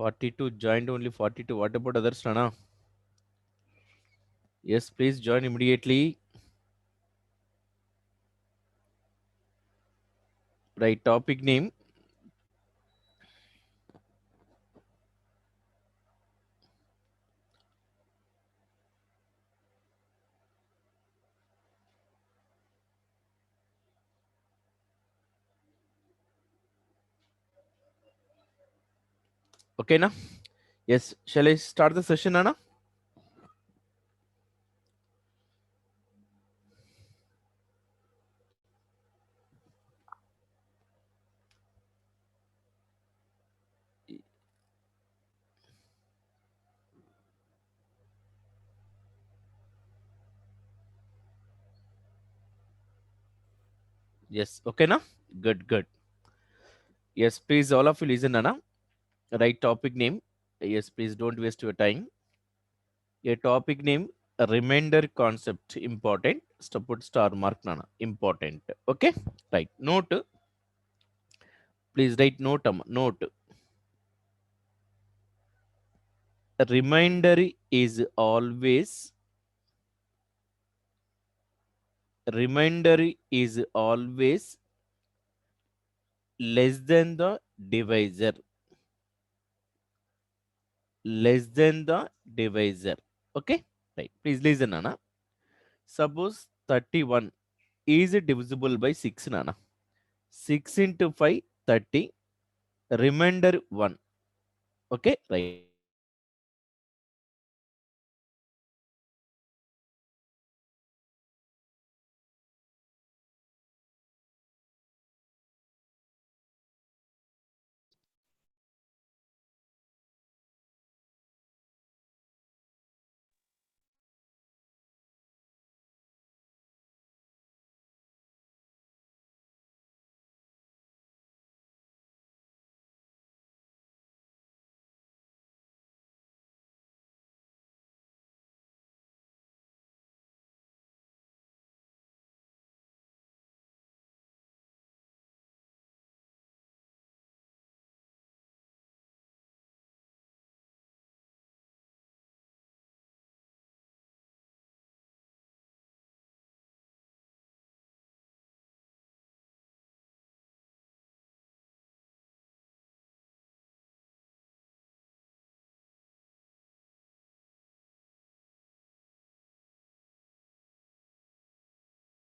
42 joined, only 42. What about others, Rana? Yes, please join immediately. Right, topic name. Okay, na? Yes, shall I start the session, Anna? Yes, okay, na? Good, good. Yes, please, all of you listen, Anna. Right, topic name. Yes, please don't waste your time. A topic name, a reminder concept, important. Put star mark, Nana. Important. Okay, right. Note, please write note, note. A reminder is always less than the divisor. Less than the divisor. Okay, right. Please listen, Nana. Suppose 31 is divisible by 6, Nana. 6 into 5, 30. Remainder 1. Okay, right.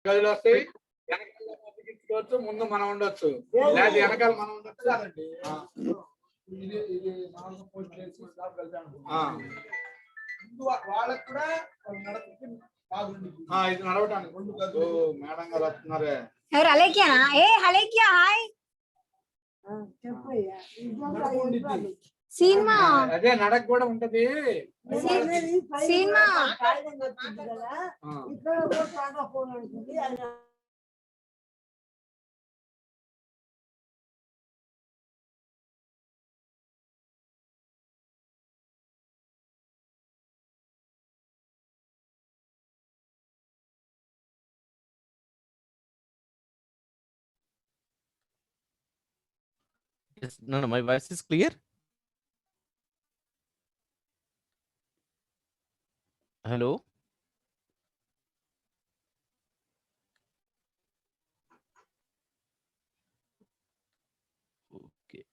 గదిలో వస్తాయి వెనకాల తీసుకోవచ్చు ముందు మనం ఉండొచ్చు లేదా వెనకాల మనం ఉండొచ్చు ఇది ఇది నాలుగు పోస్ట్ చేసి ముందు వాళ్ళకి కూడా ఇది నడవటానికి మేడం గారు వస్తున్నారే ఎవరు అలేఖ్యానా ఏ అలేఖ్య హాయ్ సినిమా అదే నడక కూడా ఉంటది cinema Yes, no, my voice is clear. Hello. Okay.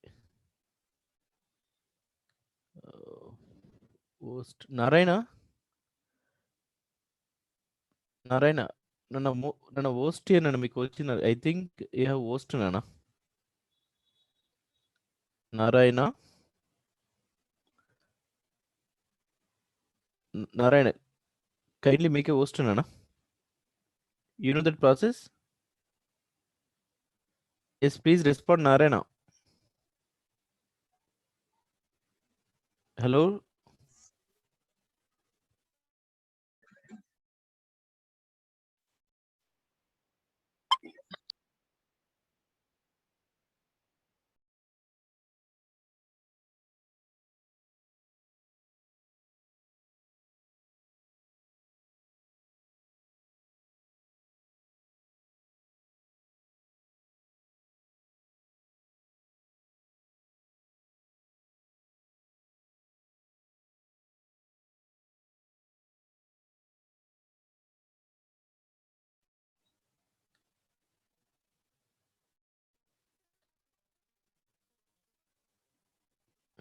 Host Narayana. Narayana. ನನ್ನ host ಏನನ್ನ మీకు వచ్చిన I think you have host నాన్న Narayana Narayana kindly make a host నాన్న you know that process yes please respond Narayana hello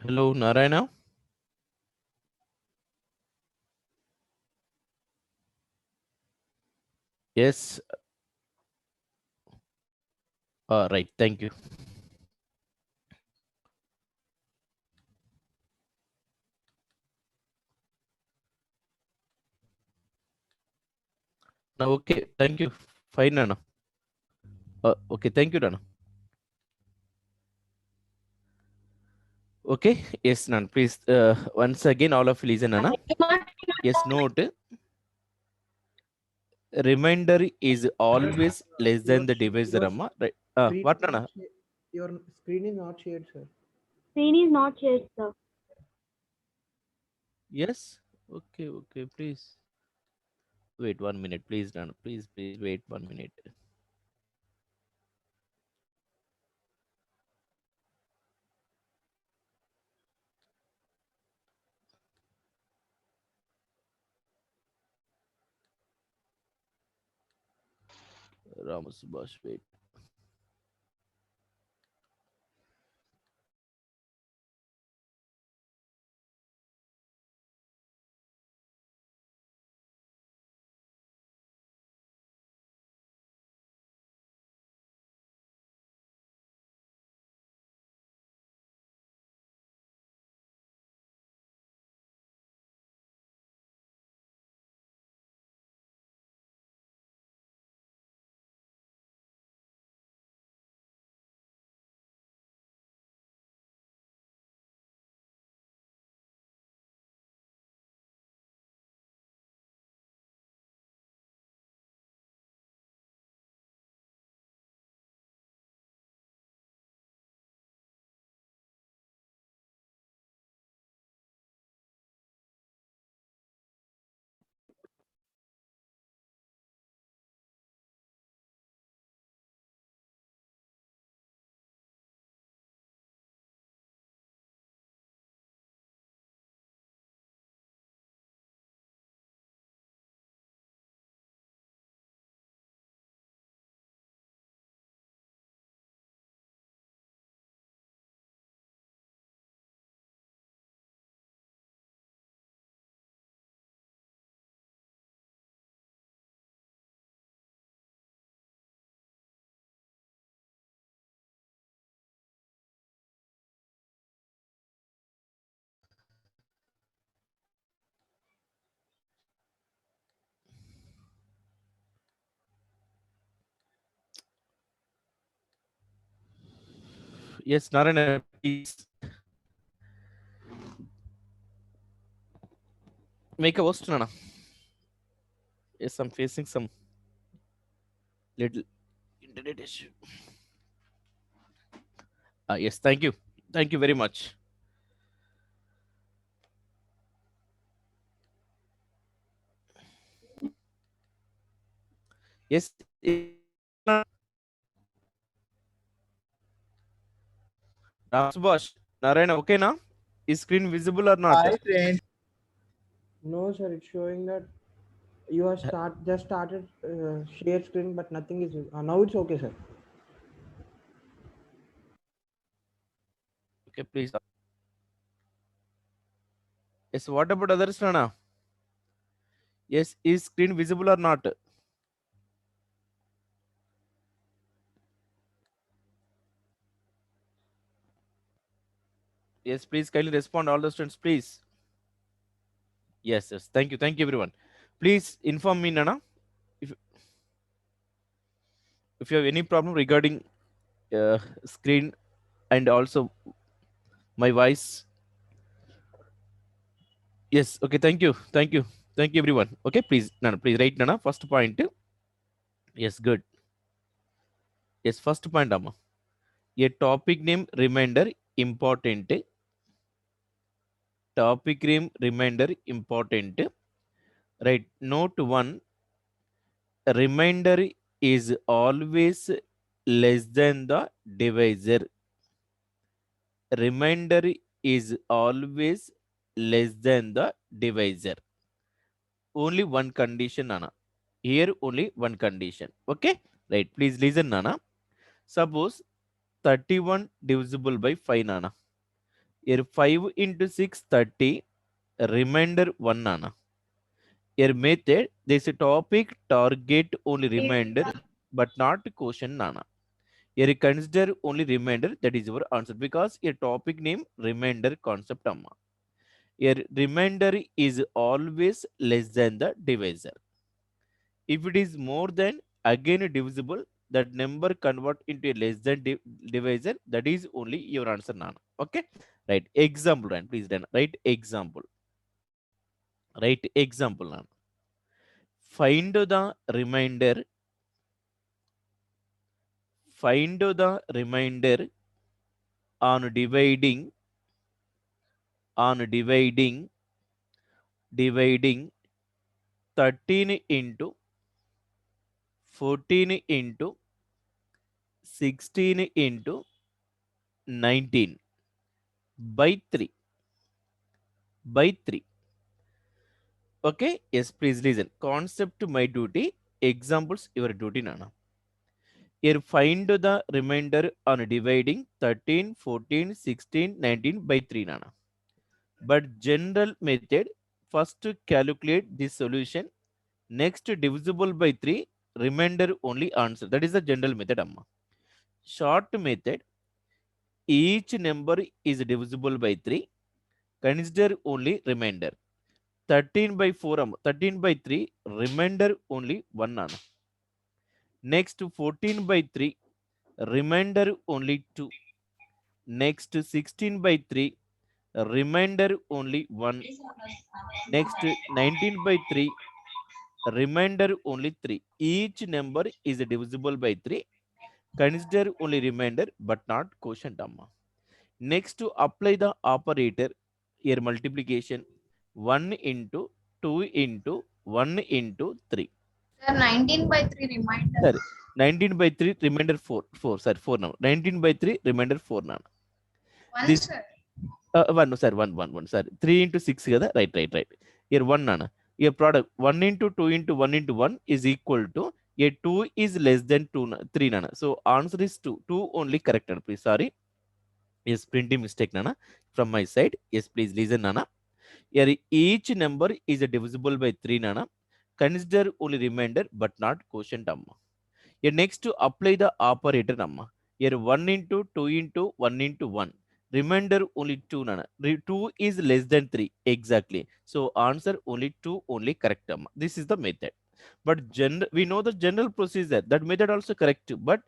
Hello, Narayana. Yes. Right. Thank you. Now, okay. Thank you. Fine, Nana. Okay. Thank you, Nana. Okay. Yes, Nana. Please. Once again, all of you listen, Nana. Yes. Note. Reminder is always less than the divisor, Amma. Right. Screen What, is Nana? not your screen is not shared, sir. Screen is not shared, sir. Yes. Okay. Okay. Please. Wait 1 minute, please, Nana. Please wait 1 minute. Ramasubhash, wait. Yes, Narayana, please make a host, Nana. Yes, I'm facing some little internet issue. Yes, thank you. Thank you very much. Yes, Ramsubash, Narayana, okay now? Is screen visible or not? Hi friend. No, sir. It's showing that you have just started share screen, but nothing is. Now it's okay, sir. Okay, please. Yes, what about others, Nana? Yes, is screen visible or not? Yes, please kindly respond, all the students, please. Yes, yes. Thank you, everyone. Please inform me, Nana, if you have any problem regarding screen and also my voice. Yes, okay, thank you, everyone. Okay, please, Nana, please write, Nana. First point. Yes, good. Yes, first point, Amma. A topic name reminder important. Topic name reminder important. Right. Note one. Reminder is always less than the divisor. Reminder is always less than the divisor. Only one condition, Nana. Here only one condition. Okay. Right. Please listen, Nana. Suppose 31 divisible by 5, Nana. Here 5 into 6, 30. Remainder 1 nana. Here method, this topic target only remainder but not quotient nana. Here consider only remainder, that is your answer, because your topic name remainder concept amma. Here remainder is always less than the divisor. If it is more than, again divisible, that number convert into a less than divisor, that is only your answer nana. Okay, right? Example run, please run. Right example. Right example nana. Find the remainder. Find the remainder on dividing, on dividing 13 into 14 into 16 into 19 by 3. By 3. Okay, yes, please listen. Concept my duty, examples your duty nana. Here find the remainder on dividing 13, 14, 16, 19 by 3 nana. But general method, first calculate the solution, next divisible by 3, remainder only answer. That is the general method amma. Short method, each number is divisible by 3, consider only remainder. 13 by 4 amma. 13 by 3, remainder only 1 nana. Next 14 by 3, remainder only 2. Next 16 by 3, remainder only 1. Next 19 by 3, remainder only 3. Each number is divisible by 3. Consider only remainder but not quotient amma. Next to apply the operator, here multiplication 1 into 2 into 1 into 3. Sir, 19 by 3 reminder. Sorry, 19 by 3 remainder 4. 4 sorry 4 now. 19 by 3 remainder 4 now. One, This sir. 1 no, sorry 1 sorry 3 into 6 kada, right. Here 1 nana. Your product 1 into 2 into 1 into 1 is equal to, a 2 is less than 2 3 nana. So answer is 2. 2 only corrected, please. Sorry. Yes, printing mistake nana from my side. Yes, please listen nana. Here each number is divisible by 3 nana. Consider only remainder but not quotient amma. Here next to apply the operator amma. Here 1 into 2 into 1 into 1. Remainder only 2 nana. 2 is less than 3. Exactly. So answer only 2 only correct amma. This is the method. But we know the general procedure. That method also correct. But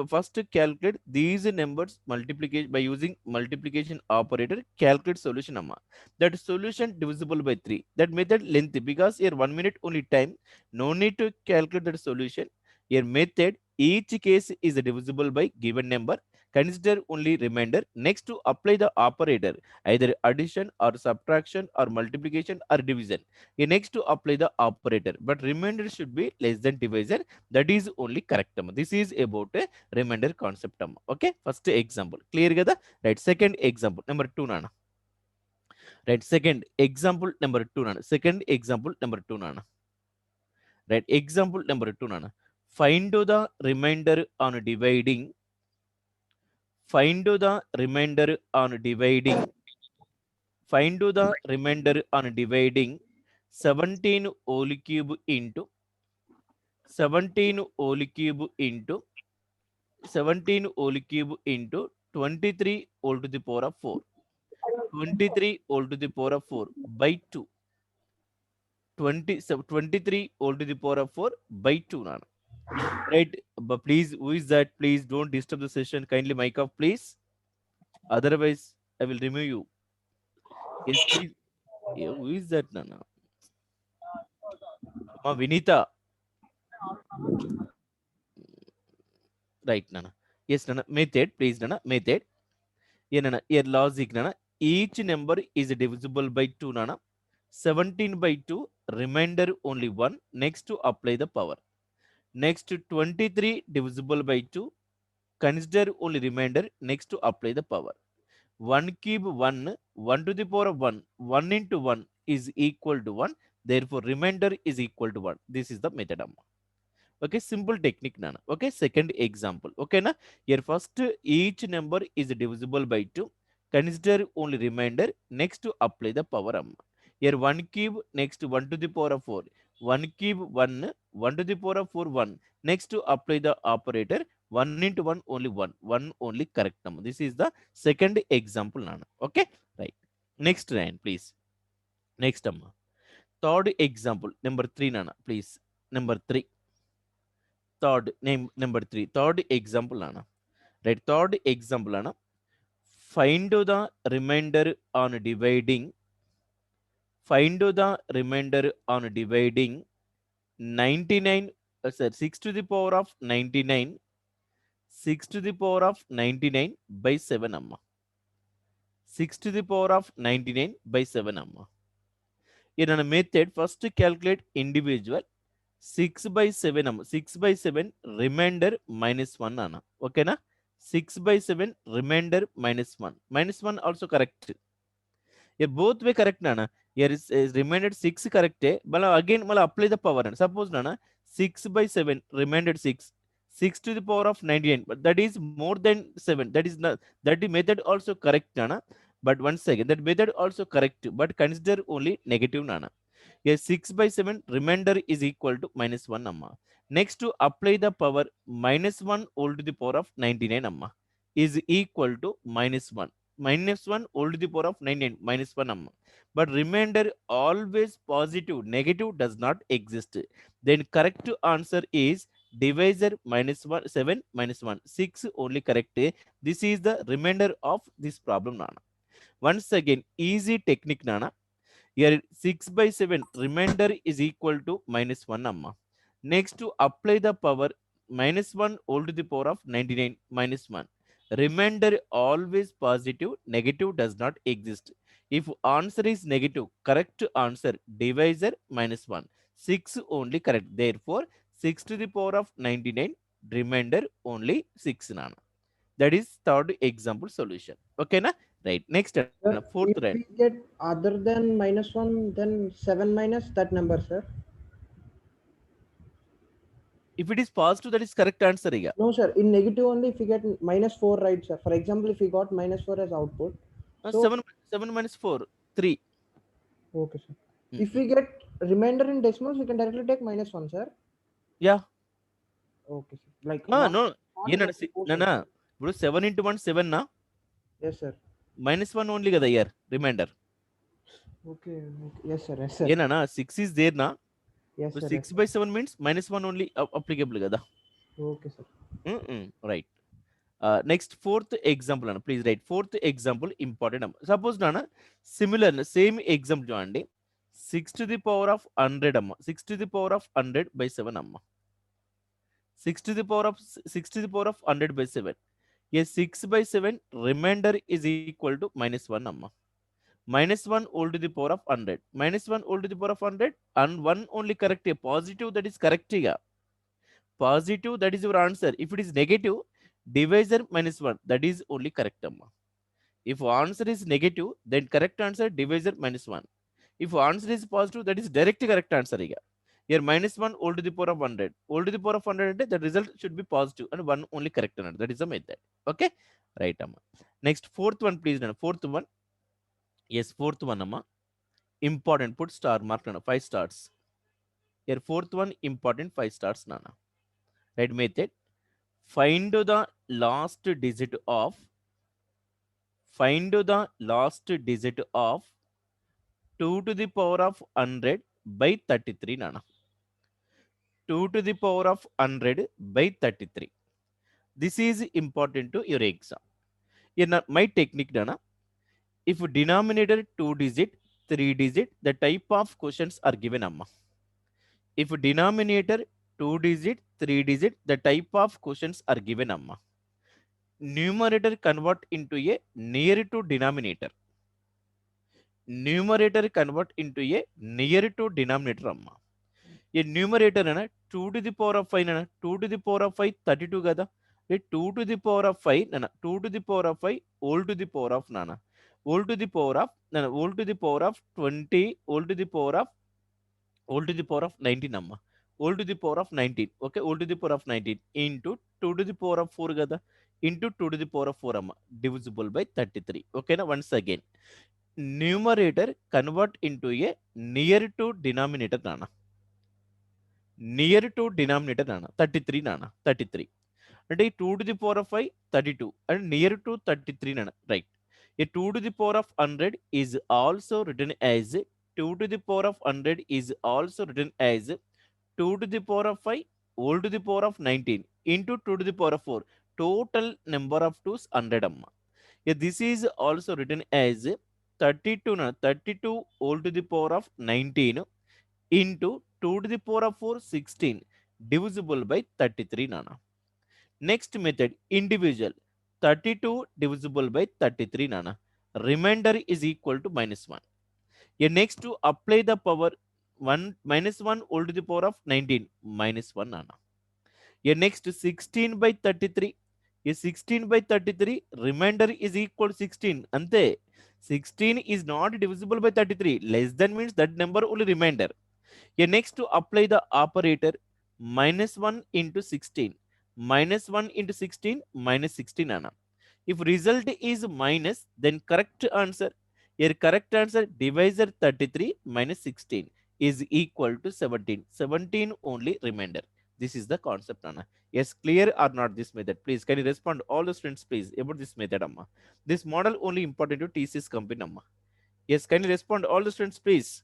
first calculate these numbers multiplication by using multiplication operator. Calculate solution amma. That solution divisible by 3. That method lengthy because here 1 minute only time. No need to calculate that solution. Here method, each case is divisible by given number. Consider only remainder. Next to apply the operator, either addition or subtraction or multiplication or division. Here next to apply the operator, but remainder should be less than divisor. That is only correct. This is about a remainder concept. Okay, first example. Clear kada? Right, second example. Number 2 nana. Right, second example number 2 nana. Second example number 2 nana. Right, example number 2 nana. Find the remainder on dividing. Find the remainder on dividing. Find the remainder on dividing 17 whole cube into 17 whole cube into 17 whole cube into 23 whole to the power of 4. 23 whole to the power of 4 by 2. 23 whole to the power of 4 by 2 nana. Right, but please, who is that? Please don't disturb the session. Kindly mic off, please. Otherwise, I will remove you. Yes, please. Yeah, who is that, Nana? Ma Vinita. Right, Nana. Yes, Nana. Method, please, Nana. Method. Yeah, Nana. Here, logic, Nana. Each number is divisible by 2, Nana. 17 by 2, remainder only 1. Next to apply the power. Next to 23 divisible by 2. Consider only remainder. Next to apply the power. 1 cube 1, 1 to the power of 1, 1 into 1 is equal to 1. Therefore, remainder is equal to 1. This is the method. Okay, simple technique nana. Okay, second example. Okay, na? Here first each number is divisible by 2. Consider only remainder. Next to apply the power amma. Here 1 cube, next 1 to the power of 4. 1 cube 1, 1 to the power of 4 1. Next to apply the operator 1 into 1 only 1. 1 only correct number. This is the second example nana. Okay, right. Next line please. Next amma. Third example number 3 nana please. Number 3. Third name number 3. Third example nana. Right. Third example nana. Find the remainder on dividing. Find the remainder on dividing 99, 6 to the power of 99, 6 to the power of 99 by 7 amma. 6 to the power of 99 by 7 amma. In a method, first calculate individual 6 by 7 amma. 6 by 7 remainder minus 1 anna. Okay na? 6 by 7 remainder minus 1. Minus 1 also correct. Yeah, both way correct nana. Here is remainder 6 correct. But again mala apply the power. Suppose nana 6 by 7 remainder 6. 6 to the power of 99. But that is more than 7. That is not that the method also correct nana. But once again that method also correct. But consider only negative nana. Here 6 by 7 remainder is equal to minus 1 amma. Next to apply the power minus 1 all to the power of 99 amma is equal to minus 1. Minus 1 all to the power of 99 minus 1 amma. But remainder always positive. Negative does not exist. Then correct answer is divisor minus 1 7 minus 1 6 only correct. This is the remainder of this problem nana. Once again easy technique nana. Here 6 by 7 remainder is equal to minus 1 amma. Next to apply the power minus 1 all to the power of 99 minus 1. Remainder always positive, negative does not exist. If answer is negative, correct answer divisor minus 1. 6 only correct. Therefore, 6 to the power of 99, remainder only 6 nana. That is third example solution. Okay na? Right. Next, Sir, fourth if round. we get other than minus 1, then 7 minus that number, sir. If it is positive, that is correct answer. Iga. No, sir. In negative only, if we get minus 4, right, sir? For example, if we got minus 4 as output. So, 7 minus 4, 3. okay, sir. If we get remainder in decimals, we can directly take minus 1, sir. Yeah. Okay, sir. Like, No. not Yenna, like before, no. sir. Bro, 7 into 1, 7 na. Yes, sir. Minus 1 only kada here. Remainder. Okay. Yes, sir. Yes, sir. Yenna na 6 is there na. Yes, So sir. 6 by 7 means minus 1 only applicable kada. Okay, sir. Right. Next fourth example ana. Please write fourth example important. Suppose nana similar same example చూడండి. 6 to the power of 100 amma. 6 to the power of 100 by 7 amma. 6 to the power of 6 to the power of 100 by 7. Yes, 6 by 7 remainder is equal to minus 1 amma. Minus 1 all to the power of 100. Minus 1 all to the power of 100 and 1 only correct. Positive that is correct. Positive that is your answer. If it is negative, divisor minus 1 that is only correct amma. If answer is negative, then correct answer divisor minus 1. If answer is positive, that is direct correct answer. Here minus 1 all to the power of 100. All to the power of 100, the result should be positive and 1 only correct answer. That is the method. Okay? Right, amma. Next, fourth one, please. Fourth one. Yes, fourth one, amma. Important. Put star mark, 5 stars. Here, fourth one, important, 5 stars, nana. Right method. Find the last digit of 2 to the power of 100 by 33 nana. 2 to the power of 100 by 33. This is important to your exam. In my technique nana, if denominator 2 digit, 3 digit, the type of questions are given amma. If denominator 2 digit, 3 digit, the type of questions are given amma. Numerator convert into a near to denominator. Numerator convert into a near to denominator amma. A numerator ana 2 to the power of 5 nana 2 to the power of 5 32 kada. 2 to the power of 5 nana 2 to the power of 5 all to the power of nana all to the power of nana all to the power of 20 all to the power of 19 amma. All to the power of 19. Okay, all to the power of 19 into 2 to the power of 4 kada. into 2 to the power of 4 amma, divisible by 33. Okay, now once again, numerator convert into a near to denominator nana. Near to denominator nana, 33 nana, 33. And 2 to the power of 5, 32. And near to 33 nana, right. A 2 to the power of 100 is also written as 2 to the power of 100 is also written as 2 to the power of 5 whole to the power of 19 into 2 to the power of 4. Total number of 2's 100 amma. Yeah, this is also written as 32 32 whole to the power of 19 into 2 to the power of 4 16 divisible by 33 nana. Next method, individual. 32 divisible by 33 nana. Remainder is equal to -1. Yeah, next to apply the power 1 -1 whole to the power of 19 -1 nana. Yeah, next 16 by 33. Yeah, 16 by 33 remainder is equal to 16. Ante 16 is not divisible by 33. Less than means that number only remainder. Yeah, next to apply the operator -1 into 16. -1 into 16 -16 nana. If result is minus, then correct answer. Your correct answer divisor 33 minus 16 is equal to 17. 17 only remainder. This is the concept, Anna. Yes, clear or not this method? Please, can you respond all the students, please, about this method, Amma? This model only important to TCS company, Amma. Yes, can you respond all the students, please?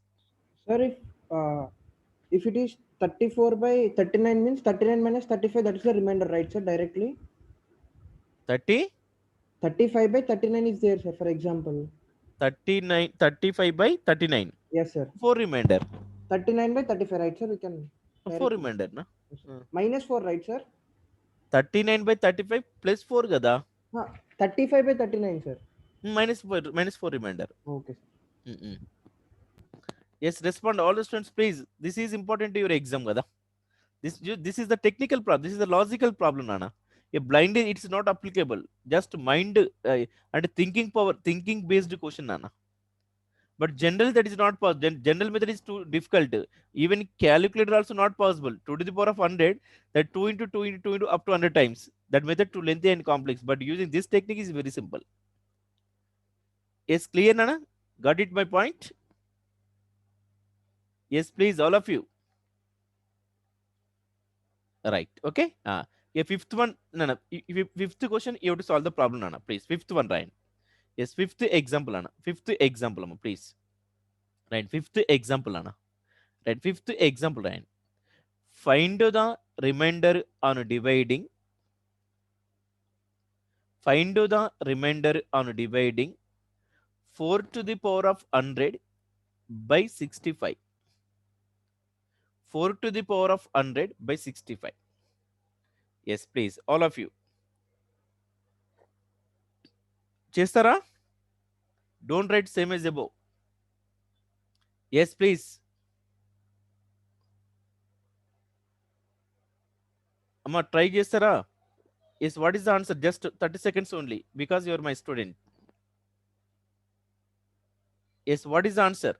Sir, if it is 34 by 39 means 39 minus 35, that is the remainder, right, sir? Directly 30, 35 by 39 is there, sir, for example. 39, 35 by 39. Yes, sir. 4 remainder. 39 by 35, right, sir? We can 4 directly- remainder, na? minus 4, right, sir? 39 by 35 plus 4 kada. 35 by 39, sir. Minus 4 remainder. Okay, sir. Yes, respond all the students, please. This is important to your exam kada. This is the technical problem. This is the logical problem, Nana. A blind, it's not applicable. Just mind and thinking power, thinking based question, Nana. But general, that is not possible. General method is too difficult. Even calculator also not possible. 2 to the power of 100, that 2 into 2 into 2 into up to 100 times. That method too lengthy and complex. But using this technique is very simple. Yes, clear, Nana? Got it my point? Yes, please, all of you. Right. Okay. Yeah, fifth one. No. Fifth question, you have to solve the problem, Nana. Please. Fifth one, Ryan. Yes, fifth example, Nana. Fifth example, Amma, please. Right. Fifth example, Nana. Right. Fifth example, Ryan. Find the remainder on dividing. Find the remainder on dividing 4 to the power of 100 by 65. 4 to the power of 100 by 65. Yes, please. All of you. Chestara? Don't write same as above. Yes, please. Amma, try chestara. Yes, what is the answer? Just 30 seconds only, because you are my student. Yes, what is the answer?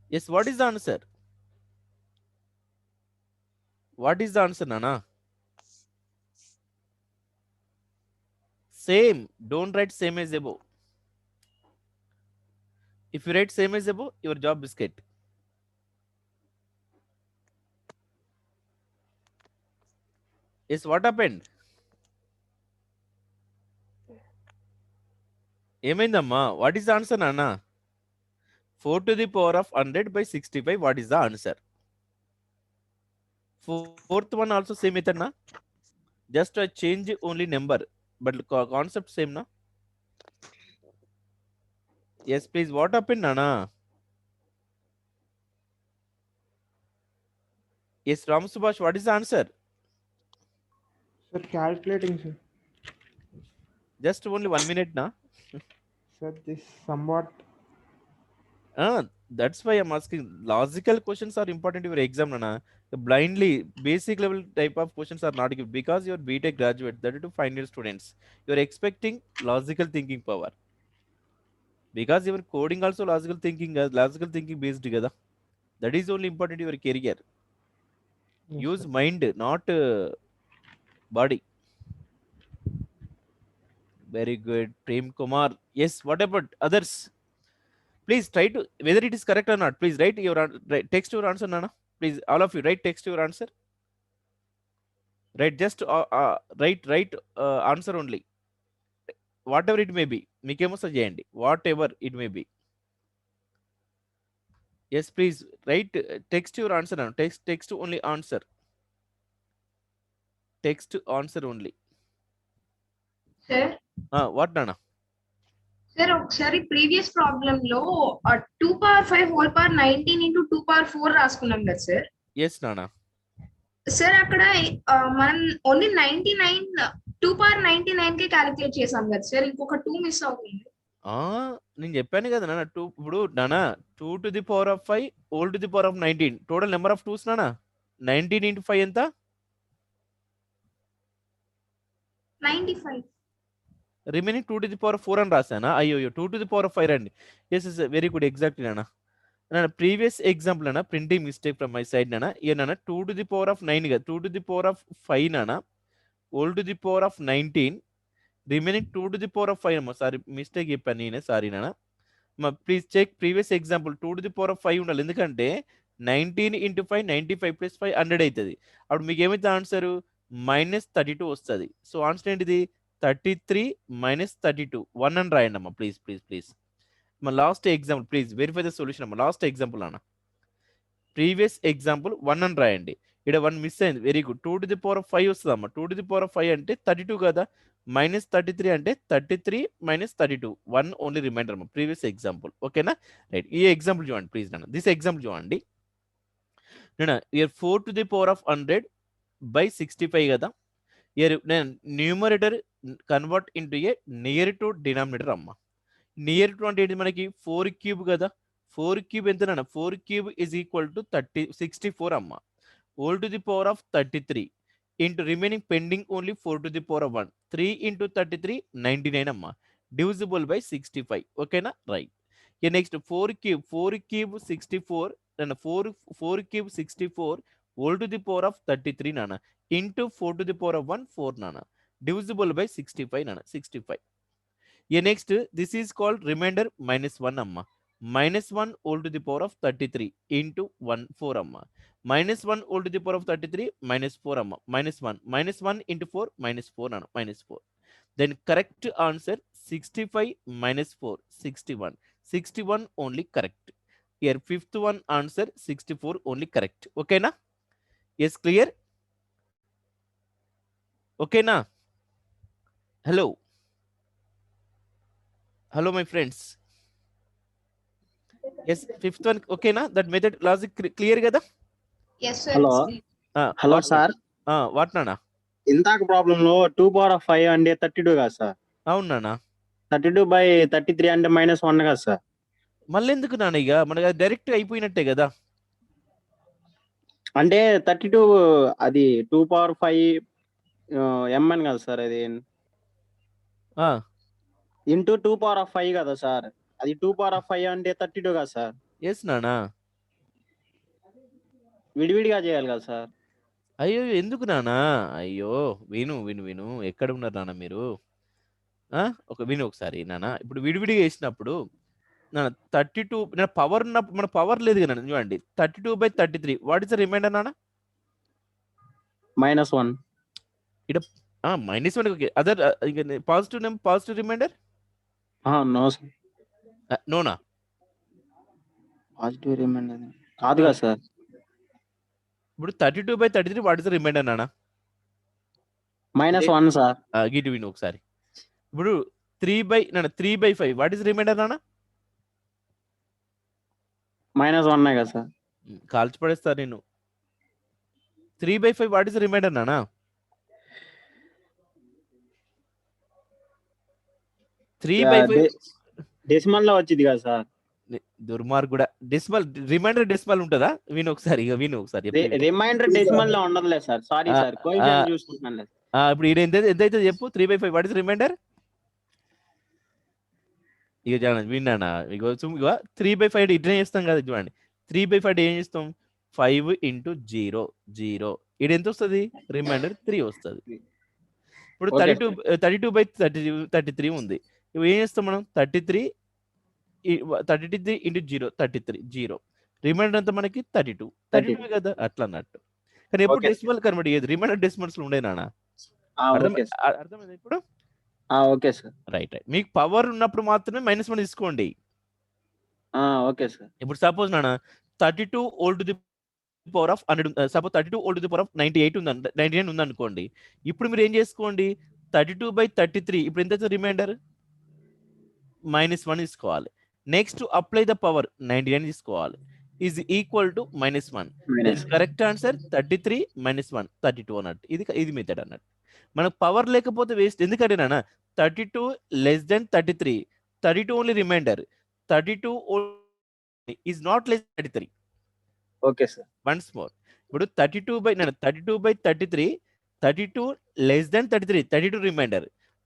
Yes, what is the answer? What is the answer, Nana? Same. Don't write same as above. If you write same as above, your job is get. Yes, what happened? ఏమైందమ్మా? What is the answer, Nana? 4 to the power of 100 by 65. What is the answer? Fourth one also same method, na? Just a change only number, but concept same, na? Yes, please. What happened, Nana? Yes, Ram Subhash, what is the answer? Sir, calculating, sir. Just only 1 minute, na? Sir, this somewhat. That's why I'm asking. Logical questions are important to your exam, Nana. The blindly basic level type of questions are not given because you're BTech graduate, that is to final year students. You're expecting logical thinking power. Because your coding also logical thinking based together. That is only important to your career. Yes, use sir. Mind, not body. Very good Prem Kumar. Yes, what about others? Please try to, whether it is correct or not, please write your text your answer, Nana. Please, all of you, write text your answer. Write just write answer only. Whatever it may be. Mikemo sajayandi. Whatever it may be. Yes, please write text your answer, Nana. Text only answer. Text answer only. Sir, What, Nana? sir, ఒకసారి previous problem లో 2 power 5 whole power 19 into 2 power 4 రాసుకున్నాం కదా sir. Yes, Nana. Sir అక్కడ మనం only 99 2 power 99 కి calculate చేసాం కదా sir, ఇంకొక 2 మిస్ అవుతుంది. నేను చెప్పాను కదా నాన్న, 2 ఇప్పుడు నాన్న 2 to the power of 5 whole to the power of 19 total number of 2s నాన్న. 19 into 5 ఎంత? 95. Remaining 2 to the power of 4 అని రాశానా? అయ్యో 2 to the power of 5 రండి. Yes yes very good, exactly నాన్న. నాన్న ప్రీవియస్ ఎగ్జాంపుల్ అన్న printing mistake from my side నాన్న. ఏ నాన్న 2 to the power of 9 కదా, 2 to the power of 5 నాన్న whole to the power of 19 remaining 2 to the power of 5 అమ్మా. సారీ మిస్టేక్ చెప్పాను నేనే, సారీ నాన్న. Please check previous example 2 to the power of 5 ఉండాలి, ఎందుకంటే 19 into 5 95 plus 5 100 అవుతుంది. అప్పుడు మీకు ఏమైతే ఆన్సర్ -32 వస్తుంది. సో ఆన్సర్ ఏంటిది 33 - 32 1 అని రాయండి అమ్మా. Please please please. మా last example please verify the solution అమ్మా. లాస్ట్ ఎగ్జాంపుల్ అన్న ప్రీవియస్ ఎగ్జాంపుల్ 1 అని రాయండి. ఇక్కడ 1 మిస్ అయింది. Very good. 2 to the power of 5 వస్తుంది అమ్మా. 2 to the power of 5 అంటే 32 కదా, -33 అంటే 33 - 32 1 ఓన్లీ రిమైండర్ అమ్మా. ప్రీవియస్ ఎగ్జాంపుల్ ఓకేనా? రైట్, ఈ ఎగ్జాంపుల్ చూడండి ప్లీజ్ నాన్న. దిస్ ఎగ్జాంపుల్ చూడండి నేను 4 to the power of 100 by 65 కదా. నేను numerator convert into a near to denominator అమ్మా. నియర్ టు అంటే ఏంటి మనకి 4 క్యూబ్ కదా. 4 క్యూబ్ ఎంత నాన్న? 4 క్యూబ్ ఈజ్ ఈక్వల్ టు 64 అమ్మా. Whole to the power of 33 into remaining pending only 4 to the power of 1 3 into 33 99 అమ్మా. డివిజిబుల్ బై 65 ఓకేనా? రైట్. నెక్స్ట్ 4 క్యూబ్ 64 నాన్న. 4 cube 64 whole to the power of 33 నాన్న into 4 to the power of 1 4 నాన్న divisible by 65 నాన్న 65. Next this is called reminder -1 అమ్మా. -1 whole to the power of 33 into 1 4 అమ్మా. -1 whole to the power of 33 -4 అమ్మా. -1 into 4 -4 నాన్న -4. Then correct answer 65 - 4 61. 61 only correct. Here fifth one answer 64 only correct. ఓకేనా? Yes clear? ఓకేనా? Hello hello my friends. Yes fifth one ఓకేనా? That method logic clear కదా? Yes sir. Hello. Hello sir, what నానా? ఇందాక problem లో 2 power of 5 అంటే 32 కదా sir. అవును నానా. 32 by 33 అంటే -1 కదా సార్. మళ్ళీ ఎందుకు నాన్న? ఇక మనకి అది డైరెక్ట్ అయిపోయినట్టే కదా. అంటే 32 అది 2 పవర్ 5 mn కదా సార్, అది ఇంటూ 2 పవర్ ఆఫ్ 5 కదా సార్. అది 2 పవర్ ఆఫ్ 5 అంటే 32 కదా సార్. ఎస్ నానా. విడివిడిగా చేయాలి కదా సార్. అయ్యో ఎందుకు నానా? అయ్యో విను విను విను, ఎక్కడ ఉన్నారు నాన్న మీరు? విను ఒకసారి నాన్న. ఇప్పుడు విడివిడిగా వేసినప్పుడు నాన్న 32 నా పవర్ ఉన్నప్పుడు మన పవర్ లేదు కదా నాన్న. చూడండి 32 by 33 what is the reminder నాన్న? -1. -1 okay. Other positive number positive reminder no sir. నోనా? పాజిటివ్ రిమైండర్ కాదు కదా సార్. ఇప్పుడు 32 by 33 what is the reminder నాన్న? -1 సార్. గిట్ విను ఒకసారి. ఇప్పుడు 3 by 5 వాట్ ఇస్ రిమైండర్ నాన్న? -1 కదా సార్. కాల్చి పడేస్తారు నేను. 3 by 5 వాట్ ఇస్ రిమైండర్ నాన్న? 3 by 5 డెసిమల్ లో వచ్చింది కదా సార్. దుర్మార్గుడా. డెసిమల్ రిమైండర్ డెసిమల్ ఉంటుందా? విను ఒకసారి, ఇక విను ఒకసారి. రిమైండర్ డెసిమల్ లో ఉండదులే సార్. సారీ సార్, కోఎఫిషియెంట్ చూసుకుంటున్నాను. ఇప్పుడు ఈడ ఎంతైతే చెప్పు. 3 by 5 వాట్ ఇస్ రిమైండర్? ఇక విన్నానా? ఇక 3 by 5 ఇట్లా చేస్తాం కదా. చూడండి 3 by 5 ఏం చేస్తాం? 5 into 0 0 ఇది ఎంత వస్తుంది రిమైండర్ 3 వస్తుంది ఇప్పుడు Okay, 32/33 ఉంది ఇప్పుడు ఏం చేస్తాం మనం 33 into 0 33 0 రిమైండర్ అంతా మనకి 32 32 కదా అట్లా అన్నట్టు కానీ ఎప్పుడు Okay, sir. డెసిమల్ కన్వర్ట్ చేయదు రిమైండర్ డెసిమల్స్ ఉండే నాన్న ఓకే సార్. అర్థమైంది ఇప్పుడు ఓకే సార్. రైట్ మీకు పవర్ ఉన్నప్పుడు మాత్రమే -1 తీసుకోండి ఓకే సార్. ఇప్పుడు సపోజ్ నాన్న 32 old to the power of 100 suppose 32 old to the power of 98 ఉంది 99 ఉంది అనుకోండి ఇప్పుడు మీరు ఏం చేసుకోండి 32/33 ఇప్పుడు ఎంత రిమైండర్ -1 తీసుకోవాలి నెక్స్ట్ అప్లై ద పవర్ 99 తీసుకోవాలి is equal to -1 correct answer 33 -1 32 అన్నట్టు ఇది మెథడ్ అన్నట్టు మనకు పవర్ లేకపోతే వేస్ట్ ఎందుకంటే నాన్న 32 less than 33 32 only reminder 32 is not less 33 okay sir. Once more ఇప్పుడు 32/33 32 less than 33 32 reminder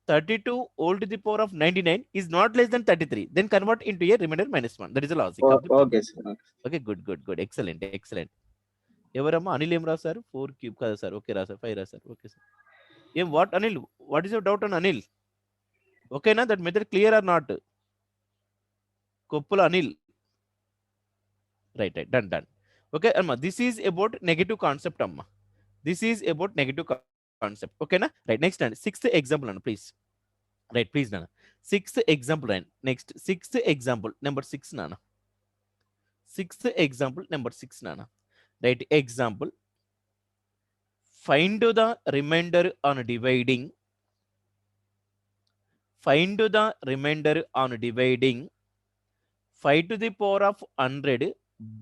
32 old to the power of 99 is not less than 33 then convert into a reminder -1 that is the logic of the okay sir. Okay good excellent ఎవరమ్మా అనిల్ ఏం రాశారు 4 cube కదా sir okay రాశారు 5 రాశారు okay sir ఏం what Anil what is your doubt on Anil ఓకేనా that method clear or not Koppula Anil right done okay అమ్మా this is about negative concept అమ్మా this is about negative concept ఓకేనా రైట్ నెక్స్ట్ అండి 6th example అండి please right please నాన్న 6th example అండి next 6th example number 6 నాన్న 6th example number 6 నాన్న right example find the remainder on dividing 5 to the power of 100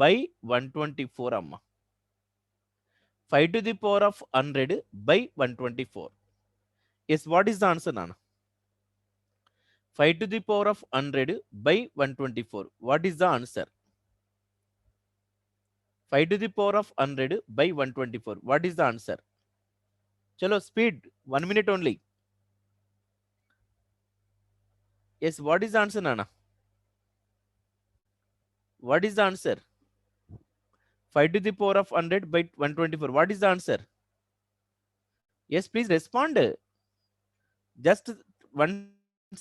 by 124 amma 5 to the power of 100 by 124 yes what is the answer nana 5 to the power of 100 by 124 what is the answer 5 to the power of 100 by 124 what is the answer chalo speed 1 minute only yes what is the answer nana what is the answer 5 to the power of 100 by 124 what is the answer yes please respond just 1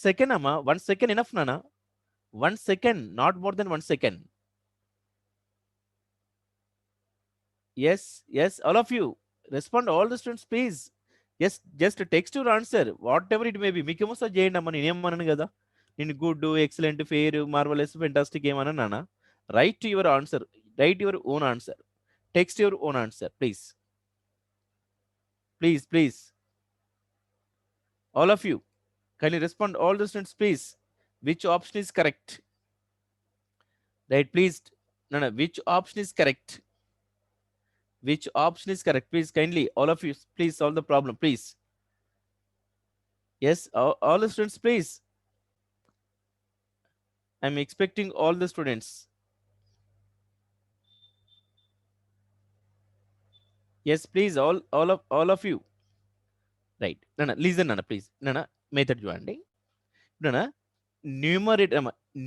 second amma 1 second enough nana 1 second not more than 1 second yes all of you respond all the students please yes just text your answer whatever it may be మీకు ఏమో sir చేయండి అమ్మా నేనేమన్నాను కదా నేను good excellent fair marvellous fantastic ఏమన్నా right your answer right your own answer text your own answer please all of you can you respond all the students please which option is correct right please no which option is correct which option is correct please kindly all of you please solve the problem please yes all the students please I'm expecting all the students yes please all of you right nana listen nana please nana method చూడండి nana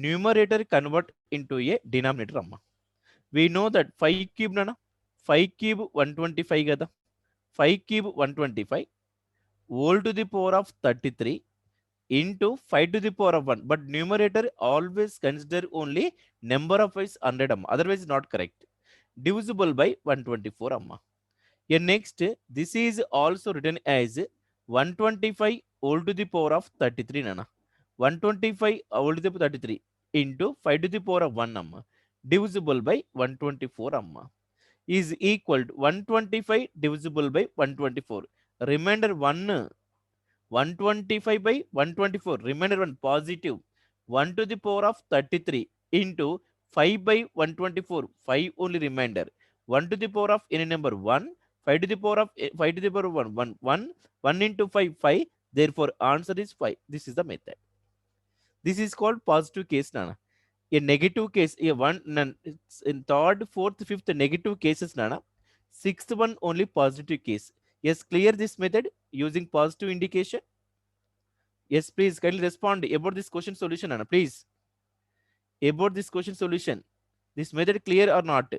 numerator convert into a denominator amma we know that 5 cube nana 5 cube 125 కదా 5 cube 125 whole to the power of 33 into 5 to the power of 1 but numerator always consider only number of ways 100 amma otherwise not correct divisible by 124 amma here next this is also written as 125 whole to the power of 33 nana 125 whole to the power 33 into 5 to the power of 1 amma divisible by 124 amma is equal to 125 divisible by 124 remainder 1 125 by 124 remainder 1 positive 1 to the power of 33 into 5 by 124 5 only remainder 1 to the power of any number 1 5 to the power of 5 to the power of 1 into 5 5 therefore answer is 5 this is the method this is called positive case nana a negative case a one in third fourth fifth negative cases nana sixth one only positive case yes clear this method using positive indication yes please kindly respond about this question solution nana please about this question solution this method clear or not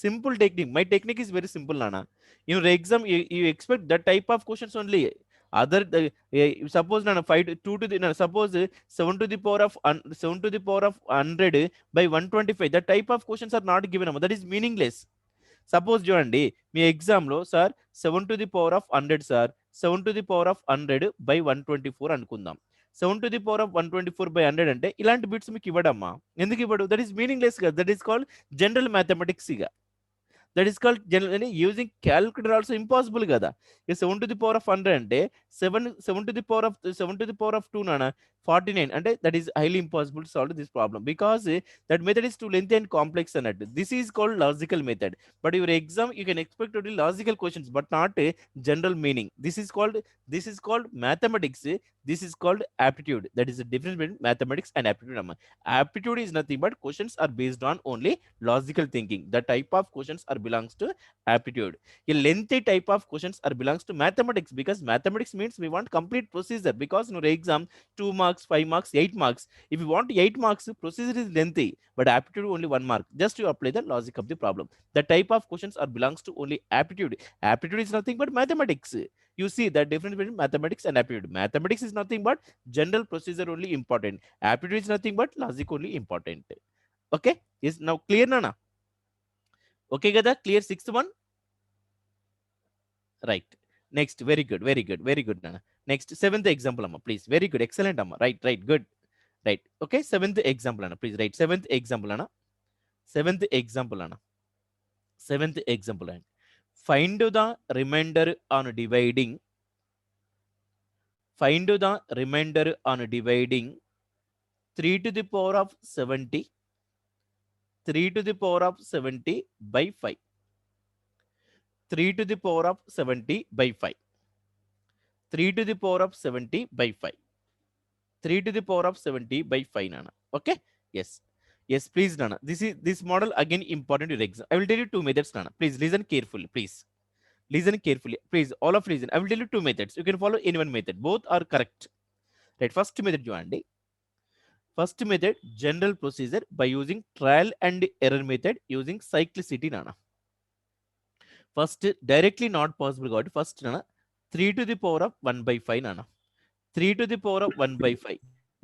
Simple technique. My technique is very simple, Nana. In your exam, you expect that type of questions only. Other suppose Nana 2 to the suppose 7 to the power of 7 to the power of 100 by 125. That type of questions are not given. That is meaningless. Suppose చూడండి మీ ఎగ్జామ్లో sir 7 to the power of 100 sir 7 to the power of 100 by 124 అనుకుందాం. 7 to the power of 124 by 100 అంటే ఇలాంటి bits మీకు ఇవ్వడమ్మా. ఎందుకు ఇవ్వడు? That is meaningless గా. That is called general mathematics ఇక. That is called general using calculator also impossible కదా. ఇక 7 to the power of 100 అంటే 7 to the power of 7 to the power of 2 నానా 49 అంటే that is highly impossible to solve this problem because that method is too length and complex అన్నట్టు. This is called logical method. But your exam you can expect to logical questions but not general meaning. This is called mathematics. This is called aptitude. That is the difference between mathematics and aptitude. Aptitude is nothing but questions are based on only logical thinking. The type of questions are belongs to aptitude. A lengthy type of questions are belongs to mathematics because mathematics means we want complete procedure. Because in your exam 2 marks, 5 marks, 8 marks. If you want 8 marks, procedure is lengthy. But aptitude only 1 mark. Just to apply the logic of the problem. The type of questions are belongs to only aptitude. Aptitude is nothing but mathematics. You see the difference between mathematics and aptitude. Mathematics is nothing but general procedure only important. Aptitude is nothing but logic only important. Okay, is now clear, Nana? Okay, Gada, clear sixth one? Right. Next, very good, Nana. Next, seventh example, Amma, please. Very good, excellent, Amma. Right, good. Right. Okay, seventh example, Anna, please. Right, seventh example, Anna. Seventh example, Anna. Seventh example, Anna. Find the remainder on dividing. Find the remainder on dividing 3 to the power of 70. 3 to the power of 70 by 5. 3 to the power of 70 by 5. 3 to the power of 70 by 5. 3 to the power of 70 by 5, Nana. Okay? Yes. Yes, please, Nana. This model again important to your exam. I will tell you two methods, Nana. Please listen carefully, please. Listen carefully. Please, all of listen. I will tell you two methods. You can follow any one method. Both are correct. Right, first method, Joandi. First method, general procedure by using trial and error method using cyclicity, Nana. First, directly not possible, God. First, Nana, 3 to the power of 1 by 5, Nana. 3 to the power of 1 by 5.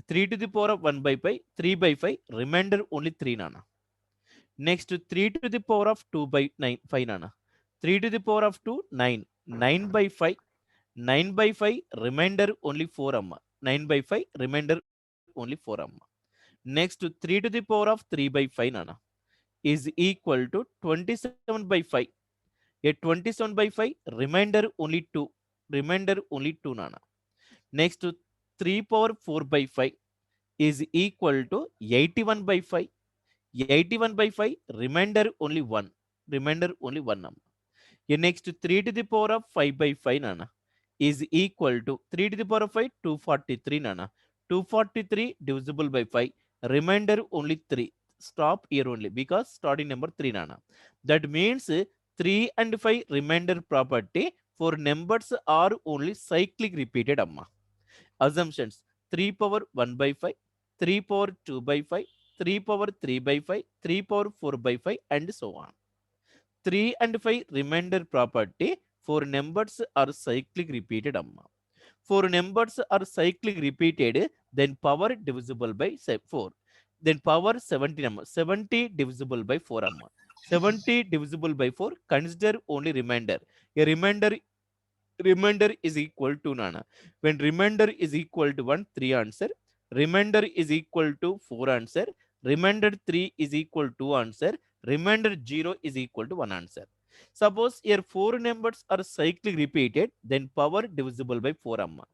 3 to the power of 1 by 5, 3 by 5, remainder only 3, Nana. Next, 3 to the power of 2 by 9, 5, Nana. 3 to the power of 2, 9. 9 by 5, 9 by 5, remainder only 4, Amma. 9 by 5, remainder only 4, Amma. Next, 3 to the power of 3 by 5, Nana, is equal to 27 by 5. A 27 by 5, remainder only 2. Remainder only 2, Nana. Next, 3 power 4 by 5 is equal to 81 by 5. 81 by 5, remainder only 1. Remainder only 1, Amma. Next, 3 to the power of 5 by 5, Nana, is equal to 3 to the power of 5, 243, Nana. 243 divisible by 5, remainder only 3. Stop here only because starting number 3, Nana. That means 3 and 5 remainder property for numbers are only cyclic repeated, Amma. Assumptions: 3 power 1 by 5, 3 power 2 by 5, 3 power 3 by 5, 3 power 4 by 5, and so on. 3 and 5 remainder property for numbers are cyclic repeated, Amma. For numbers are cyclic repeated, then power divisible by 4. Then power 70, Amma. 70 divisible by 4, Amma. 70 divisible by 4, consider only remainder. A remainder is equal to, Nana. When remainder is equal to 1, 3 answer. Remainder is equal to 4 answer. Remainder 3 is equal to answer. Remainder 0 is equal to 1 answer. Suppose here 4 numbers are cyclic repeated, then power divisible by 4, Amma.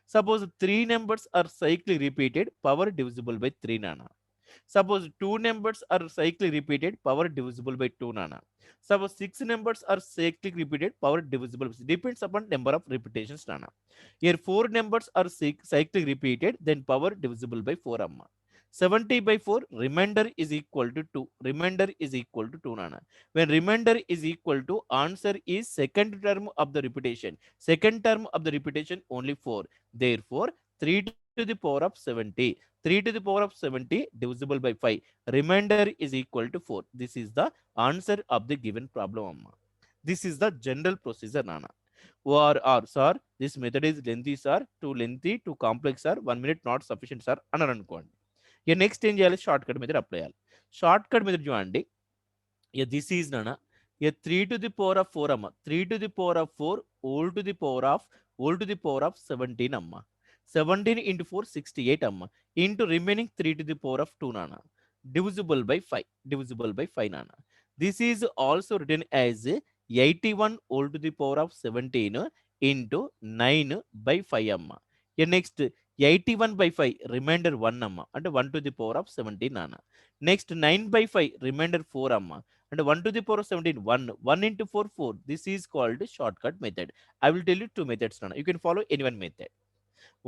Suppose 3 numbers are cyclic repeated, power divisible by 3, Nana. Suppose 2 numbers are cyclic repeated, power divisible by 2, Nana. Suppose 6 numbers are cyclic repeated, power divisible depends upon number of repetitions, Nana. Here 4 numbers are cyclic repeated, then power divisible by 4, Amma. 70 by 4, remainder is equal to 2. Remainder is equal to 2, Nana. When remainder is equal to, answer is second term of the repetition. Second term of the repetition only 4. Therefore, 3 to the power of 70. 3 to the power of 70 divisible by 5. Remainder is equal to 4. This is the answer of the given problem, amma. This is the general procedure, nana. or sir, this method is lengthy, sir, too lengthy, too complex, sir, 1 minute not sufficient, sir అని అనుకోండి. ఇక next ఏం చేయాలి, short cut method apply చేయాలి. Short cut method చూడండి, ఇక this is నానా ఇక 3 to the power of 4 అమ్మ, 3 to the power of 4 all to the power of 17 అమ్మ, 17 into 4 68 అమ్మ, into remaining 3 to the power of 2 నానా, divisible by 5 నానా. This is also written as 81 all to the power of 17 into 9 by 5 అమ్మ. Next 81 by 5 reminder 1 అమ్మ, అంటే 1 to the power of 17 నాన్న. Next 9 by 5 reminder 4 అమ్మ, అంటే 1 to the power of 17 1 into 4 4. This is called short cut method. I will tell you 2 methods నాన్న, you can follow any one method.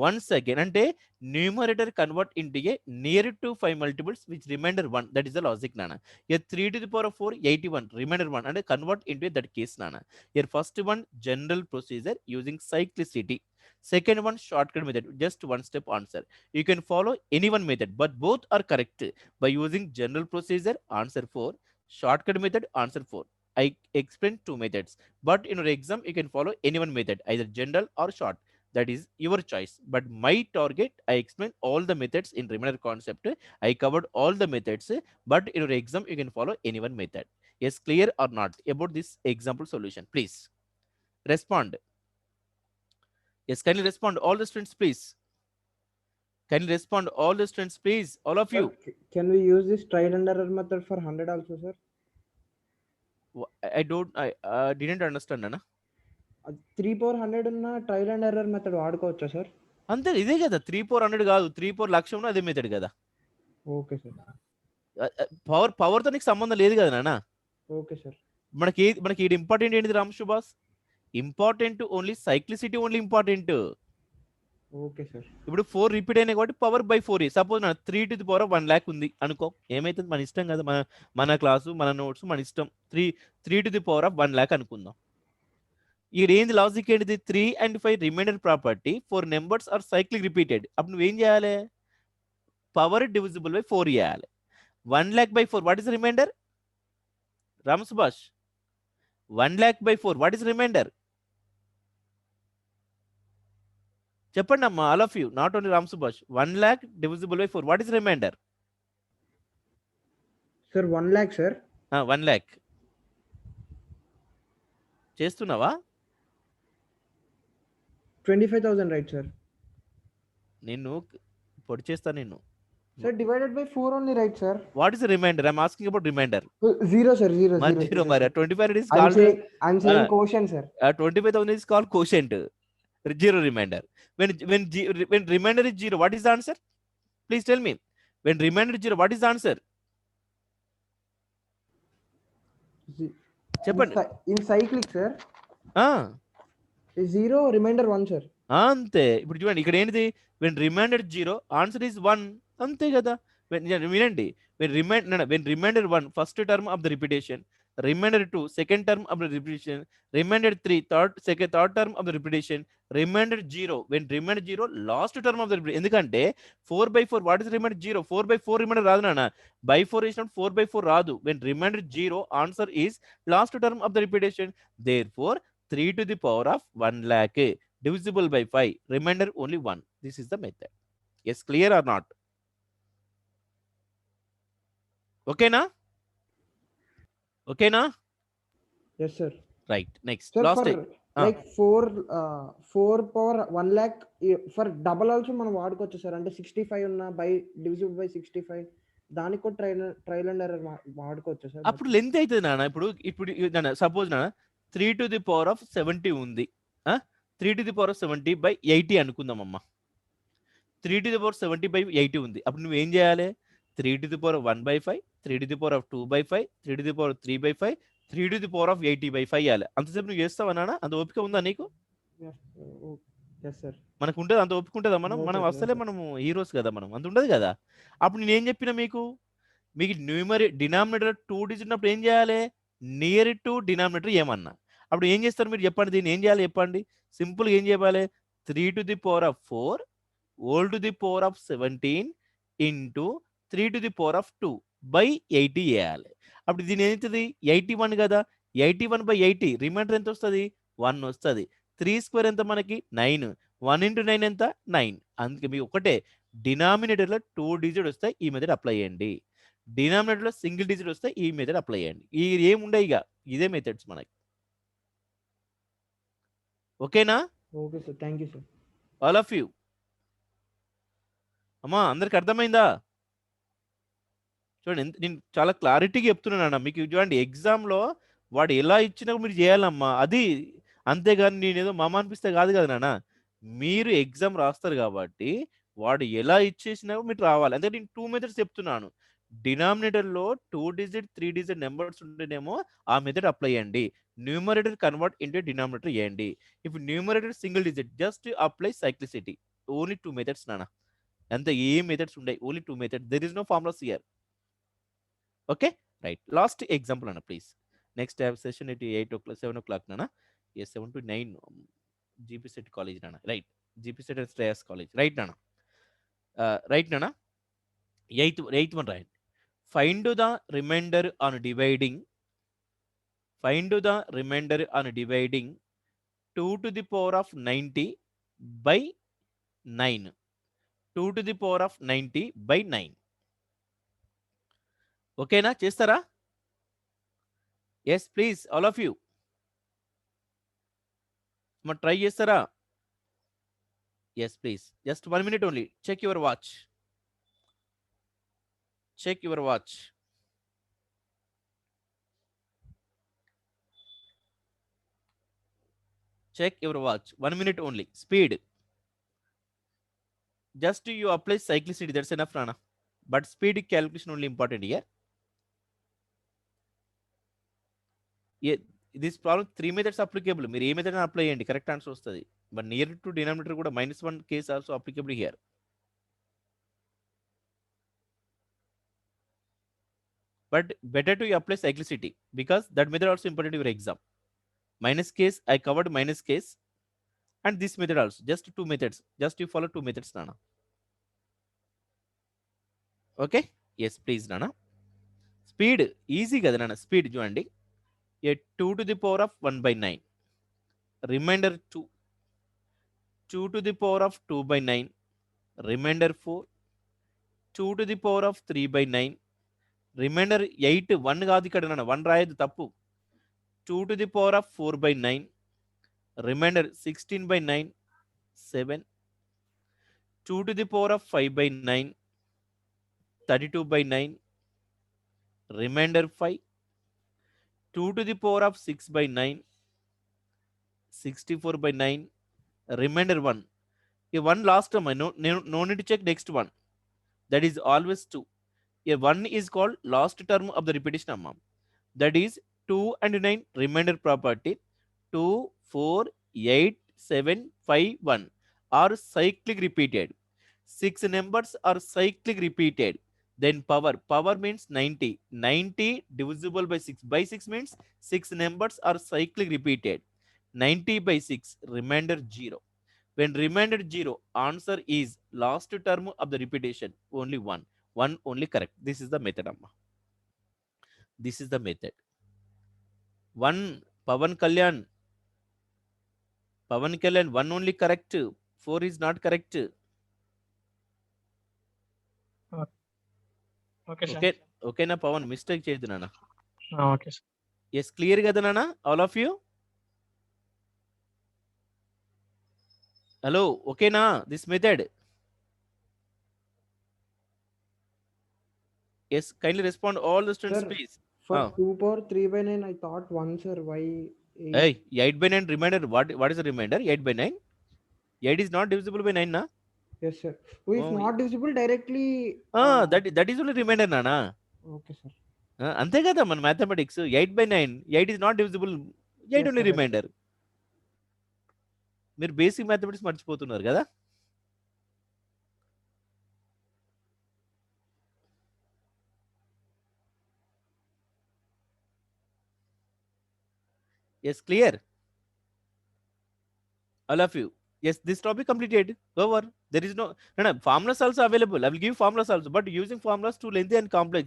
Once again అంటే numerator convert into a near to 5 multiples which reminder 1, that is the logic నాన్న. Here 3 to the power of 4 81 reminder 1 అంటే convert into that case నాన్న. Here first one general procedure using cyclicity, second one shortcut method, just one step answer. You can follow any one method, but both are correct. By using general procedure, answer 4, shortcut method, answer 4. I explained 2 methods, but in your exam you can follow any one method, either general or short. That is your choice. But my target, I explained all the methods in remainder concept. I covered all the methods, but in your exam you can follow any one method. Yes, clear or not about this example solution? Please respond. Yes, can you respond all the students, please? Can you respond all the students, please? All of you. Can we use this trial and error method for 100 also, sir? I didn't understand, Nana. 3 power 100 ఉన్న trial and error method వాడుకోవచ్చా sir? అంతే, ఇదే కదా 3/400 కాదు, 3/4 లక్షం అదే method కదా. Okay sir. Power తో నీకు సంబంధం లేదు కదా నాన్న. Okay sir. మనకి ఇది ఇంపార్టెంట్ ఏంటిది Ram Subhash? Important only cyclicity, only important. Okay sir. ఇప్పుడు 4 రిపీట్ అయినా కాబట్టి పవర్ బై 4. సపోజ్ నా 3 to the power of 1 lakh ఉంది అనుకో, ఏమైతుంది మన ఇష్టం కదా, మన క్లాసు మన నోట్స్ మన ఇష్టం. 3 to the power of 1 lakh అనుకుందాం. ఈ రేంజ్ లాజిక్ ఏంటిది? 3 and 5 reminder property, 4 numbers are cyclic repeated. అప్పుడు నువ్వేం చేయాలి? పవర్ డివిజిబుల్ బై 4 చేయాలి. 1 lakh by 4, what is reminder? Ram Subhash, 1 lakh by 4, what is reminder? చెప్పండి అమ్మా, all of you, not only Ram Subhash. 1 lakh divisible by 4, what is reminder? Sir 1 lakh sir. 1 lakh చేస్తున్నావా? 25,000 right sir. నిన్ను పొడి చేస్తా నిన్ను. Sir divided by 4 only right sir. What is reminder? I am asking about reminder. 0 sir, 0 0 మరి 25 is I'm called saying quotient sir. 25,000 is called quotient. 0 remainder. When remainder is 0, what is the answer? Please tell me. When remainder is 0, what is the answer? చెప్పండి. In cyclic sir. 0 remainder 1 sir. అంతే. ఇప్పుడు చూడండి ఇక్కడ ఏంటిది? when remainder 0, answer is 1. అంతే కదా. వినండి, when remainder 1, first term of the repetition, remainder 2, second term of the repetition, remainder 3, third term of the repetition, remainder 0, when remainder 0, last term of the repetition. ఎందుకంటే 4/4, what is remainder 0? 4/4 remainder రాదు నాన్న. by 4 is not 4/4 రాదు. when remainder 0, answer is last term of the repetition. Therefore 3 to the power of 1 lakh divisible by 5, remainder only 1. This is the method. Yes, clear or not? Okay na? Okay na? Yes sir. Right. Next. Sir, Last for time. like 4 power 1 lakh for double also మనం వాడుకోవచ్చు sir. అంటే 65 ఉన్న by divisible by 65 దానికి కూడా trial and error వాడుకోవచ్చు sir. అప్పుడు length అవుతుంది నాన్న. ఇప్పుడు నాన్న సపోజ్ నాన్న 3 to the power of 70 ఉంది. 3 to the power of 70 by 80 అనుకుందాం అమ్మ. 3 to the power 70 by 80 ఉంది. అప్పుడు నువ్వు ఏం చేయాలి? 3 to the power of 1/5, 3 to the power of 2/5, 3 to the power of 3/5, 3 to the power of 80/5 చేయాలి. అంతసేపు నువ్వు చేస్తావా నాన్న? అంత ఓపిక ఉందా నీకు? Yes sir. మనకు ఉంటుంది, అంత ఓపిక ఉంటుందా? మనం అసలే మనము హీరోస్ కదా, మనం అంత ఉండదు కదా. అప్పుడు నేనేం చెప్పిన మీకు డినామినేటర్ 2 డిజిట్ ఉన్నప్పుడు ఏం చేయాలి? నియర్ టు డినామినేటర్ ఏమన్నా. అప్పుడు ఏం చేస్తారు మీరు చెప్పండి? దీన్ని ఏం చేయాలి చెప్పండి? సింపుల్గా ఏం చేయాలి? 3 to the power of 4 all to the power of 17 into 3 to the power of 2 by 80 వేయాలి. అప్పుడు దీని ఏమవుతుంది 81 కదా, 81 బై 80 రిమైండర్ ఎంత వస్తుంది 1 వస్తుంది. 3 స్క్వేర్ ఎంత మనకి 9, 1 ఇంటూ 9 ఎంత 9. అందుకే మీకు ఒకటే డినామినేటర్లో 2 డిజిట్ వస్తాయి, ఈ మెథడ్ అప్లై చేయండి. డినామినేటర్లో సింగిల్ డిజిట్ వస్తే ఈ మెథడ్ అప్లై చేయండి. ఈ ఏముండే ఇక ఇదే మెథడ్స్ మనకి. ఓకేనా okay sir, thank you sir. All of you? అమ్మా అందరికి అర్థమైందా? చూడండి నేను చాలా క్లారిటీగా చెప్తున్నాను అన్న మీకు. చూడండి ఎగ్జామ్లో వాడు ఎలా ఇచ్చినా మీరు చేయాలమ్మా, అది అంతేగాని నేను ఏదో మామ అనిపిస్తే కాదు కదా నాన్న. మీరు ఎగ్జామ్ రాస్తారు కాబట్టి వాడు ఎలా ఇచ్చేసినా మీరు రావాలి. అంటే నేను 2 మెథడ్స్ చెప్తున్నాను. డినామినేటర్లో 2 డిజిట్ 3 డిజిట్ నెంబర్స్ ఉంటేనేమో ఆ మెథడ్ అప్లై చేయండి. న్యూమరేటర్ కన్వర్ట్ ఇంటూ డినామినేటర్ చేయండి. ఇప్పుడు numerator single digit just apply cyclicity. Only 2 methods నాన్న, అంతే. ఏ మెథడ్స్ ఉన్నాయి, only 2 methods. There is no formulas here. Okay right. Last example అన్న please. Next session at 8 o'clock 7 o'clock నాన్న. 7 to 9 GP set college నాన్న. Right, GP set and Shreyas college. Right నాన్న, right నాన్న. Eighth one రాయండి. Find the reminder on dividing, find the reminder on dividing 2 to the power of 90 by 9. 2 to the power of 90 by 9. ఓకేనా, చేస్తారా? Yes please all of you. మరి try చేస్తారా? Yes please. Just 1 minute only. Check your watch, check your watch. Check your watch. 1 minute only. Speed. Just you apply cyclicity, that's enough రానా. But speed calculation only important year. This problem 3 methods applicable. మీరు ఏ method apply చేయండి, correct answer వస్తుంది. But near to denominator కూడా -1 case also applicable here. But better to apply cyclicity because that method also important your exam. Minus case I covered minus case and this method also. Just 2 methods, just you follow 2 methods నాన్న. Okay yes please నాన్న. Speed easy కదా నాన్న. Speed చూడండి. 2 to the power of 1 by 9. Remainder 2. 2 to the power of 2 by 9. Remainder 4. 2 to the power of 3 by 9. Remainder 8. 1 కాదు ఇక్కడ నాన్న, 1 రాయదు, తప్పు. 2 to the power of 4 by 9. Remainder 16 by 9. 7. 2 to the power of 5 by 9. 32 by 9. Remainder 5. 2 to the power of 6 by 9. 64 by 9. Remainder 1. A 1 last term, no need to check next one. That is always 2. A 1 is called last term of the repetition amma. That is 2 and 9 remainder property. 2, 4, 8, 7, 5, 1 are cyclic repeated. 6 numbers are cyclic repeated. Then power means 90. 90 divisible by 6. By 6 means 6 numbers are cyclic repeated. 90 by 6, remainder 0. When remainder 0, answer is last term of the repetition, only 1. 1 only correct. This is the method amma. This is the method. 1 Pavan Kalyan. 1 only correct. 4 is not correct. Okay sir. Okay ఓకేనా Pawan, mistake చేయదు నాన్న. Okay sir. Yes clear కదా నాన్న all of you? Hello ఓకేనా this method? Yes kindly respond all the students Sir, please. For Ah. 2 power 3 by 9, I thought 1, sir. Why? 8? Hey, 8 by 9 remainder. What is the remainder? 8 by 9. 8 is not divisible by 9 na. Yes, sir. Who is Oh, not divisible directly? That is only remainder nana. Okay, sir. అంతే కదా మన mathematics. 8 by 9, 8 is not divisible, 8 Yes, only sir, yes, remainder. మీరు basic mathematics మర్చిపోతున్నారు కదా. Yes clear all of you? Yes, this topic completed. Over. There is no formulas also available. I will give formulas also, but using formulas too lengthy and complex,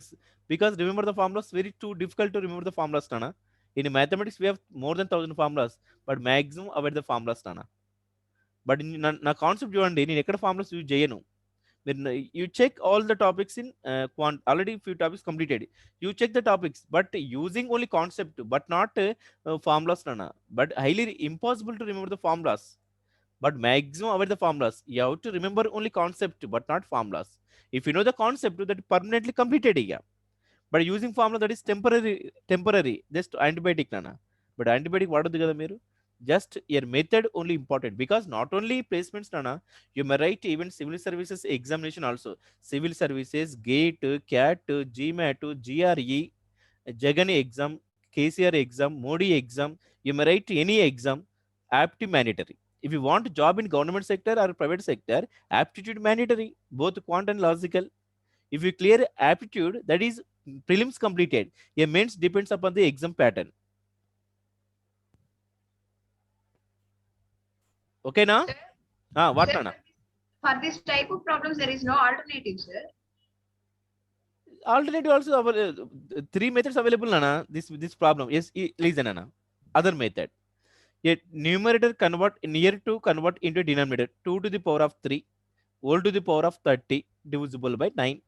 because remember the formulas very too difficult to remember the formulas, Nana. In mathematics we have more than 1,000 formulas, but maximum avoid the formulas, Nana. But in నా concept చూడండి, నేను ఎక్కడ formulas use చేయను. మీరు you check all the topics in already few topics completed. You check the topics but using only concept but not formulas, నాన్న. But highly impossible to remember the formulas. But maximum avoid the formulas. You have to remember only concept but not formulas. If you know the concept, that permanently completed. Yeah. But using formula, that is temporary. Just antibiotic, nana. But antibiotic what do you mean? Just your method only important, because not only placements, nana, you may write even civil services examination also. Civil services, GATE, CAT, GMAT, GRE, Jagani exam, KCR exam, Modi exam. You may write any exam. Aptitude mandatory. If you want a job in government sector or private sector, aptitude mandatory, both quant and logical. If you clear aptitude, that is prelims completed. A mains depends upon the exam pattern. Okay, now? What, Sir, Nana? for this type of problems, there is no alternative, sir. Alternative also, three methods available, Nana. This problem. Yes, listen, Nana. Other method. A numerator near to convert into denominator. 2 to the power of 3, whole to the power of 30, divisible by 9.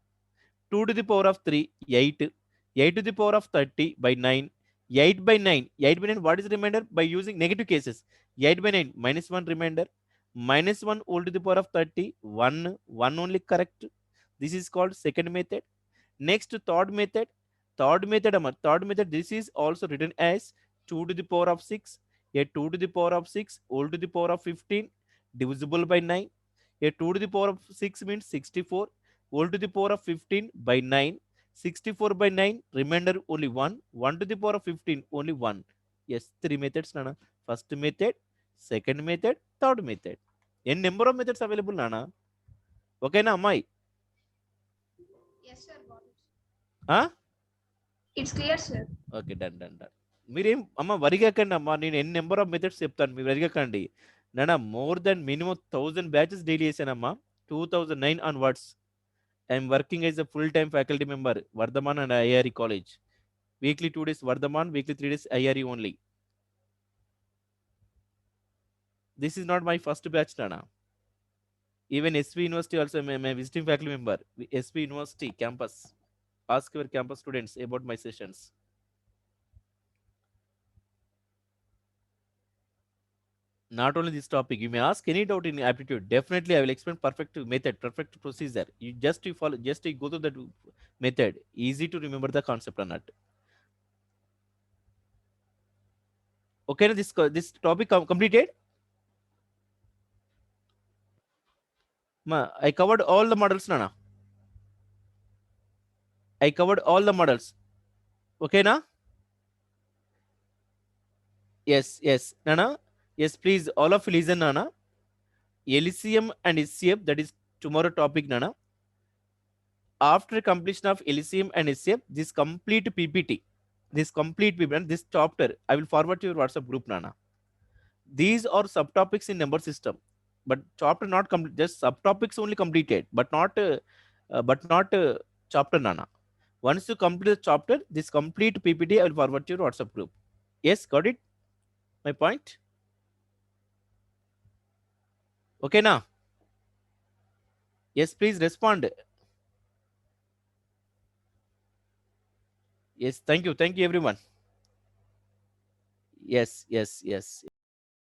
2 to the power of 3, 8. 8 to the power of 30 by 9. 8 by 9. 8 by 9, what is the remainder? By using negative cases. 8 by 9, minus 1 remainder. Minus 1 whole to the power of 30. 1. 1 only correct. This is called second method. Next, third method. Third method, this is also written as 2 to the power of 6. A 2 to the power of 6 whole to the power of 15 divisible by 9. A 2 to the power of 6 means 64 whole to the power of 15 by 9. 64 by 9, remainder only 1. 1 to the power of 15, only 1. Yes, three methods, Nana. First method, second method, third method. N number of methods available, Nana. Okay, na, Mai? Yes, sir. got it. Huh? It's clear, sir. Okay, done. మీరేం అమ్మ వరిగాకండి అమ్మా, నేను ఎన్ని number of methods చెప్తాను, మీరు వరిగాకండి. నాన్న more then minimum 1000 batches daily చేశానమ్మా. 2009 onwards I'm working as a full time faculty member Vardhaman and IRE college. Weekly 2 days Vardhaman, weekly 3 days IRE only. This is not my first batch, నాన్న. Even SV university also my visiting faculty member. SV university campus. Ask your campus students about my sessions. Not only this topic, you may ask any doubt in aptitude. Definitely, I will explain perfect method, perfect procedure. You follow, just you go through that method. Easy to remember the concept or not. Okay, this topic completed. I covered all the models, Nana. I covered all the models. Okay, na? Yes, Nana. Yes, please, all of you listen, Nana. LCM and SCF, that is tomorrow topic, Nana. After completion of LCM and SCF, this complete PPT and this chapter, I will forward to your WhatsApp group, Nana. These are subtopics in number system, but chapter not complete, just subtopics only completed, but not chapter, Nana. Once you complete the chapter, this complete PPT, I will forward to your WhatsApp group. Yes, got it? My point? Okay, now? Yes, please respond. Yes, thank you everyone. Yes.